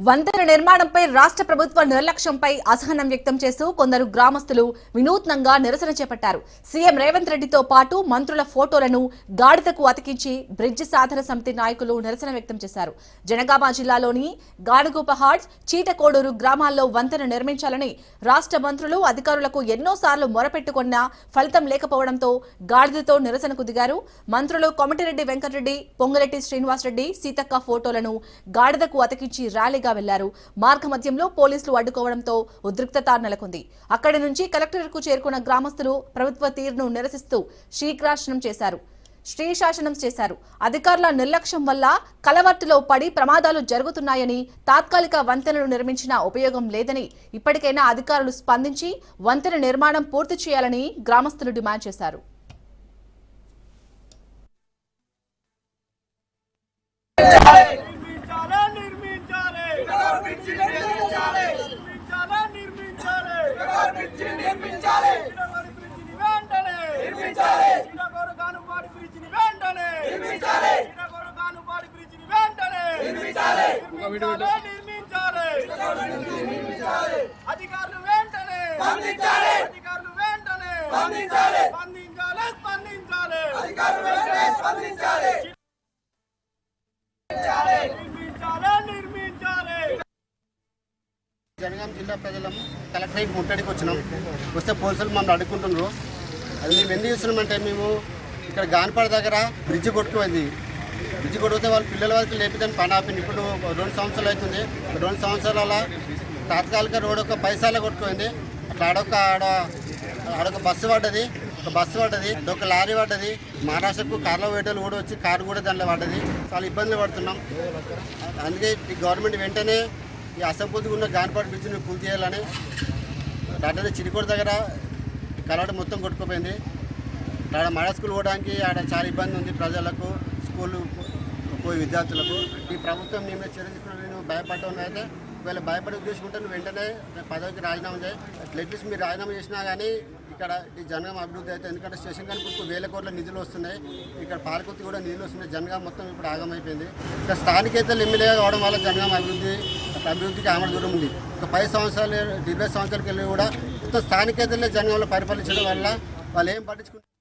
వంతెన నిర్మాణంపై రాష్ట్ర ప్రభుత్వ నిర్లక్ష్యంపై అసహనం వ్యక్తం చేస్తూ కొందరు గ్రామస్తులు వినూత్నంగా నిరసన చేపట్టారు. సీఎం రేవంత్ రెడ్డితో పాటు మంత్రుల ఫోటోలను గాడిదకు అతికించి బ్రిడ్జి సాధన సమితి నాయకులు నిరసన వ్యక్తం చేశారు. జనగామ జిల్లాలోని గానుగుపహాడ్, చీటకోడూరు గ్రామాల్లో వంతెన నిర్మించాలని రాష్ట్ర మంత్రులు అధికారులకు ఎన్నోసార్లు మొరపెట్టుకున్నా ఫలితం లేకపోవడంతో గాడిదతో నిరసనకు దిగారు. మంత్రులు కోమటిరెడ్డి వెంకటరెడ్డి, పొంగులేటి శ్రీనివాసరెడ్డి, సీతక్క ఫోటోలను గాడిదకు అతికించి ర్యాలీగా వెళ్లారు. మార్గ మధ్యంలో పోలీసులు అడ్డుకోవడంతో ఉద్రిక్తత నెలకొంది. అక్కడి నుంచి కలెక్టరేట్కు చేరుకున్న గ్రామస్తులు ప్రభుత్వ తీరును నిరసిస్తూ శ్రీశాసనం చేశారు. అధికారుల నిర్లక్ష్యం వల్ల కలవర్టులో పడి ప్రమాదాలు జరుగుతున్నాయని, తాత్కాలిక వంతెనలు నిర్మించిన ఉపయోగం లేదని, ఇప్పటికైనా అధికారులు స్పందించి వంతెన నిర్మాణం పూర్తి చేయాలని గ్రామస్తులు డిమాండ్ చేశారు. అధికారులు వెంటనే స్పందించాలి. అధికారులు వెంటనే స్పందించాలి. స్పందించాలి. అధికారులు వెంటనే స్పందించాలి. జనగాం జిల్లా ప్రజలము కలెక్టరేట్ ముట్టడికి వచ్చినాం. వస్తే పోలీసులు మమ్మల్ని అడుగుకుంటున్నారు. అది మేము ఎందుకు చూస్తున్నామంటే, మేము ఇక్కడ గాన్పాడ దగ్గర బ్రిడ్జి కొట్టుకుపోయింది. బ్రిడ్జి కొట్టుకుతే వాళ్ళ పిల్లల వరకు లేపిదని పని ఆపింది. ఇప్పుడు 2 సంవత్సరాలు అవుతుంది. 2 సంవత్సరాల తాత్కాలిక రోడ్ ఒక పైసాల కొట్టుకుపోయింది. అట్లా ఆడొక బస్సు పడ్డది, ఒక లారీ పడ్డది. మహారాష్ట్రకు కార్లో వేటలు కూడా వచ్చి కారు కూడా దాంట్లో పడ్డది. చాలా ఇబ్బందులు పడుతున్నాం. అందుకే ఈ గవర్నమెంట్ వెంటనే ఈ అసంపూర్తిగా ఉన్న గాన్పాడ బ్రిడ్జిని పూర్తి చేయాలని. దాంట్లో చిరికోట దగ్గర కలవడ మొత్తం కొట్టుకుపోయింది. ఆడ మడ స్కూల్ పోవడానికి ఆడ చాలా ఇబ్బంది ఉంది ప్రజలకు, స్కూళ్ళు పోయి విద్యార్థులకు. ఈ ప్రభుత్వం నీ మీద చర్య తీసుకుని నేను భయపడటం అయితే, ఒకవేళ భయపడే ఉద్దేశం ఉంటే నువ్వు వెంటనే పదవికి రాజీనామా చేయి. అట్లీస్ట్ మీరు రాజీనామా చేసినా కానీ ఇక్కడ ఈ జనగాం అభివృద్ధి అయితే, ఎందుకంటే స్టేషన్ కానీ ఇప్పుడు 1000 కోట్ల నిధులు వస్తున్నాయి. ఇక్కడ పాలకొత్తి కూడా నిధులు వస్తున్నాయి. జనగాం మొత్తం ఇప్పుడు ఆగమైపోయింది. ఇక్కడ స్థానికేతలు ఎమ్మెల్యే కావడం వల్ల జనగాం అభివృద్ధికి ఆమె దూరం ఉంది. ఒక 10 సంవత్సరాలు 70 సంవత్సరాలకి వెళ్ళి కూడా మొత్తం స్థానికేతలే జనగాంలో పరిపాలించడం వల్ల వాళ్ళు ఏం పట్టించుకుంటారు.